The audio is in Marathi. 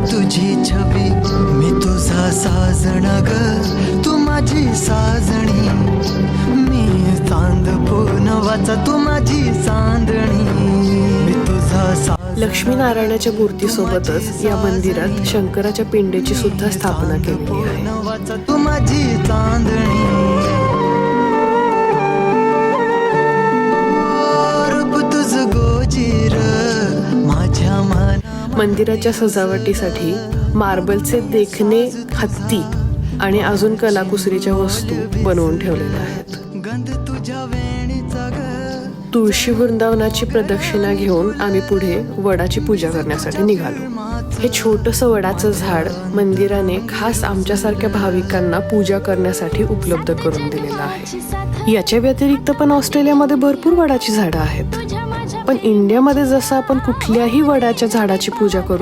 तुझी छबी, मी तुझा साजण ग, तू माझी साजणी. मी चांद पूनवाचा, तू माझी चांदणी. मी तुझा लक्ष्मीनारायणाच्या मूर्तीसोबतच या मंदिरात शंकराच्या पिंडेची सुद्धा स्थापना केलेली आहे. तू माझी चांदणी. रूप तुझं गोजीर माझ्या मना. मंदिराच्या सजावटीसाठी मार्बलचे देखणे हत्ती आणि अजून कलाकुसरीच्या वस्तू बनवून ठेवलेल्या आहेत. गंध तुझ्या वेणीचा ग. तुळशी वृंदावनाची प्रदक्षिणा घेऊन आम्ही पुढे वडाची पूजा करण्यासाठी निघालो. हे छोटंसं वडाचं झाड मंदिराने खास आमच्यासारख्या भाविकांना पूजा करण्यासाठी उपलब्ध करून दिलेलं आहे. याच्या व्यतिरिक्त पण ऑस्ट्रेलियामध्ये भरपूर वडाची झाडं आहेत. पण इंडियामध्ये जसं आपण कुठल्याही वडाच्या झाडाची पूजा करू